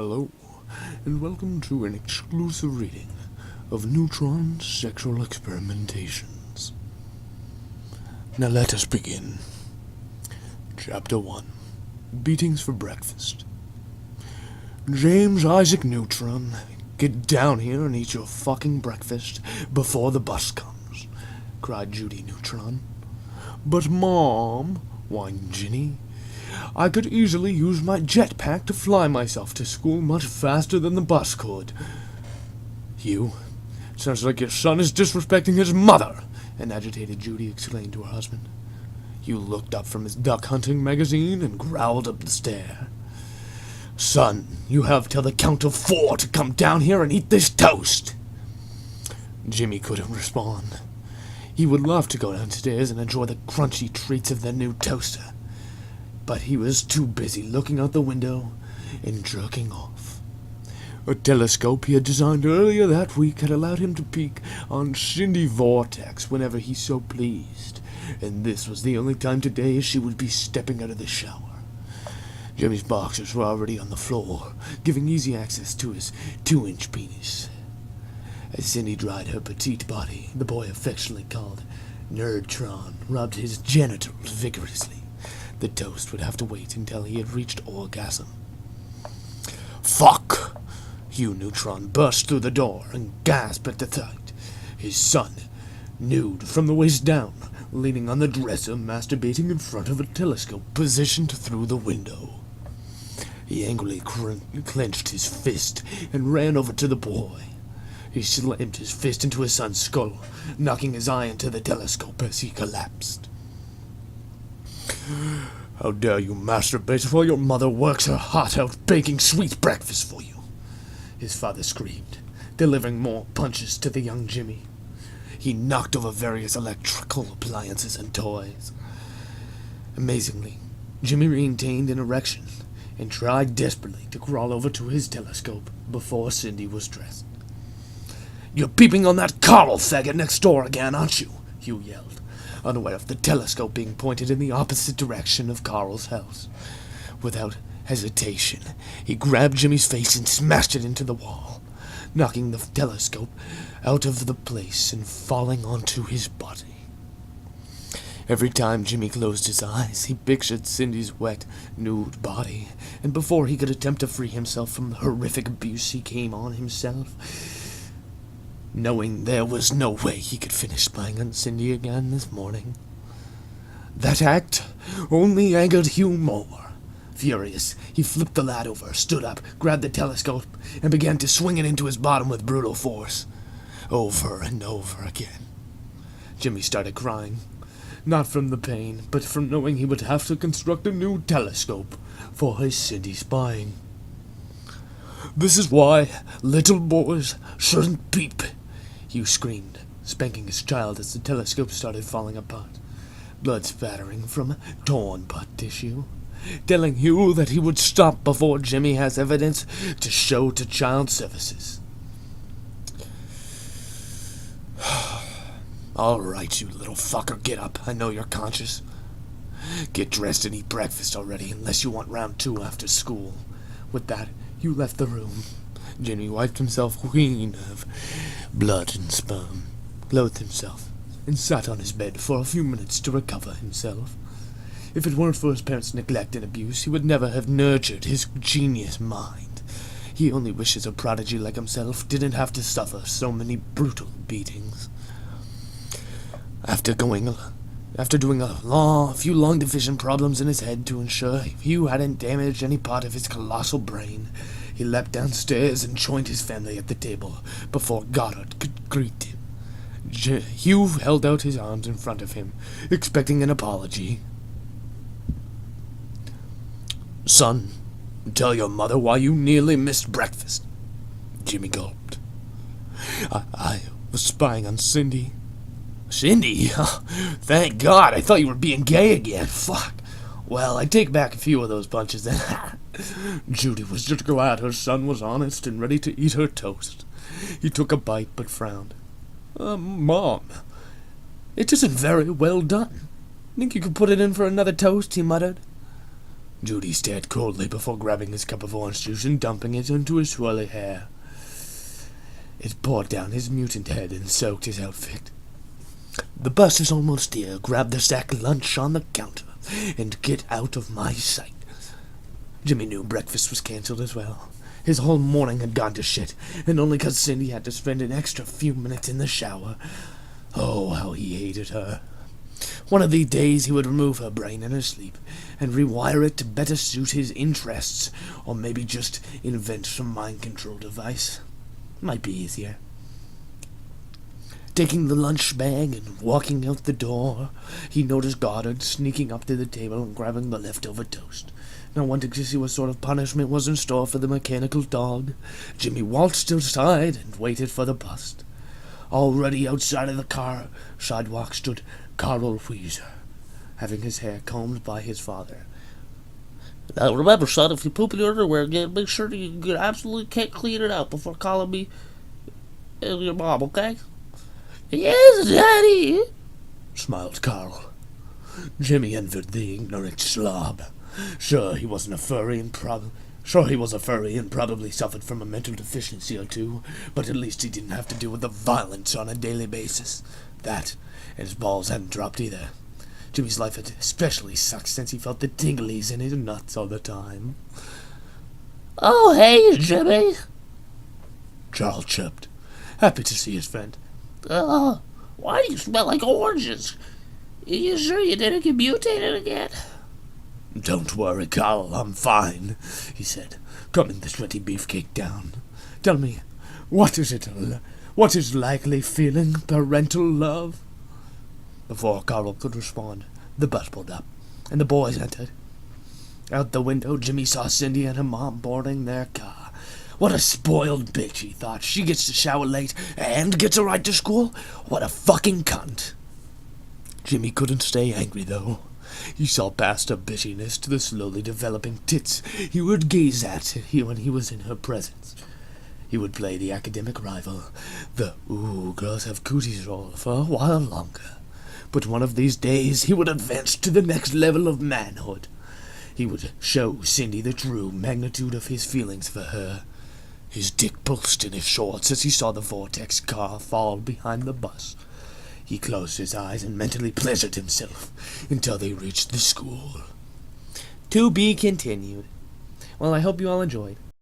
Hello, and welcome to an exclusive reading of Neutron's Sexual Experimentations. Now let us begin. Chapter 1. Beatings for Breakfast. James Isaac Neutron, get down here and eat your fucking breakfast before the bus comes, cried Judy Neutron. But Mom, whined Ginny, I could easily use my jetpack to fly myself to school much faster than the bus could. You, sounds like your son is disrespecting his mother, an agitated Judy exclaimed to her husband. You looked up from his duck-hunting magazine and growled up the stair. Son, you have till the count of 4 to come down here and eat this toast. Jimmy couldn't respond. He would love to go downstairs and enjoy the crunchy treats of their new toaster, but he was too busy looking out the window and jerking off. A telescope he had designed earlier that week had allowed him to peek on Cindy Vortex whenever he so pleased, and this was the only time today she would be stepping out of the shower. Jimmy's boxers were already on the floor, giving easy access to his 2-inch penis. As Cindy dried her petite body, the boy affectionately called Neutron rubbed his genitals vigorously. The toast would have to wait until he had reached orgasm. Fuck! Hugh Neutron burst through the door and gasped at the sight. His son, nude from the waist down, leaning on the dresser, masturbating in front of a telescope positioned through the window. He angrily clenched his fist and ran over to the boy. He slammed his fist into his son's skull, knocking his eye into the telescope as he collapsed. How dare you masturbate while your mother works her heart out baking sweet breakfast for you, his father screamed, delivering more punches to the young Jimmy. He knocked over various electrical appliances and toys. Amazingly, Jimmy maintained an erection and tried desperately to crawl over to his telescope before Cindy was dressed. You're peeping on that Carl faggot next door again, aren't you? Hugh yelled, unaware of the telescope being pointed in the opposite direction of Carl's house. Without hesitation, he grabbed Jimmy's face and smashed it into the wall, knocking the telescope out of the place and falling onto his body. Every time Jimmy closed his eyes, he pictured Cindy's wet, nude body, and before he could attempt to free himself from the horrific abuse he came on himself, knowing there was no way he could finish spying on Cindy again this morning. That act only angered Hugh more. Furious, he flipped the lad over, stood up, grabbed the telescope, and began to swing it into his bottom with brutal force. Over and over again. Jimmy started crying, not from the pain, but from knowing he would have to construct a new telescope for his Cindy spying. This is why little boys shouldn't peep, Hugh screamed, spanking his child as the telescope started falling apart, blood spattering from torn butt tissue, telling Hugh that he would stop before Jimmy has evidence to show to child services. All right, you little fucker, get up. I know you're conscious. Get dressed and eat breakfast already, unless you want round 2 after school. With that, Hugh left the room. Jimmy wiped himself clean of blood and sperm, clothed himself, and sat on his bed for a few minutes to recover himself. If it weren't for his parents' neglect and abuse, he would never have nurtured his genius mind. He only wishes a prodigy like himself didn't have to suffer so many brutal beatings. After doing a few long division problems in his head to ensure Hugh hadn't damaged any part of his colossal brain, he leapt downstairs and joined his family at the table before Goddard could greet him. Hugh held out his arms in front of him, expecting an apology. Son, tell your mother why you nearly missed breakfast. Jimmy gulped. I was spying on Cindy. Cindy? Oh, thank God, I thought you were being gay again. Fuck. Well, I take back a few of those punches then. Judy was just glad her son was honest and ready to eat her toast. He took a bite but frowned. Mom, it isn't very well done. Think you could put it in for another toast, he muttered. Judy stared coldly before grabbing his cup of orange juice and dumping it into his swirly hair. It poured down his mutant head and soaked his outfit. The bus is almost here. Grab the sack lunch on the counter and get out of my sight. Jimmy knew breakfast was cancelled as well. His whole morning had gone to shit, and only 'cause Cindy had to spend an extra few minutes in the shower. Oh, how he hated her. One of these days he would remove her brain in her sleep and rewire it to better suit his interests, or maybe just invent some mind control device. Might be easier. Taking the lunch bag and walking out the door, he noticed Goddard sneaking up to the table and grabbing the leftover toast. Now wanting to see what sort of punishment was in store for the mechanical dog, Jimmy waltzed outside and waited for the bus. Already outside of the car sidewalk stood Carl Weezer, having his hair combed by his father. Now remember, son, if you poop in your underwear again, make sure you absolutely can't clean it out before calling me and your mom, okay? Yes, Daddy, smiled Carl. Jimmy envied the ignorant slob. Sure, he was a furry and probably suffered from a mental deficiency or two, but at least he didn't have to deal with the violence on a daily basis. That, and his balls hadn't dropped either. Jimmy's life had especially sucked since he felt the tinglies in his nuts all the time. Oh, hey, Jimmy, Charles chirped, happy to see his friend. Why do you smell like oranges? You sure you didn't get mutated again? Don't worry, Carl, I'm fine, he said, calming the sweaty beefcake down. Tell me, what is likely feeling parental love? Before Carl could respond, the bus pulled up, and the boys entered. Out the window, Jimmy saw Cindy and her mom boarding their car. What a spoiled bitch, he thought. She gets to shower late and gets a ride to school? What a fucking cunt. Jimmy couldn't stay angry, though. He saw past her bitchiness to the slowly developing tits he would gaze at when he was in her presence. He would play the academic rival, the "ooh, girls have cooties" role for a while longer. But one of these days he would advance to the next level of manhood. He would show Cindy the true magnitude of his feelings for her. His dick pulsed in his shorts as he saw the Vortex car fall behind the bus. He closed his eyes and mentally pleasured himself until they reached the school. To be continued. Well, I hope you all enjoyed.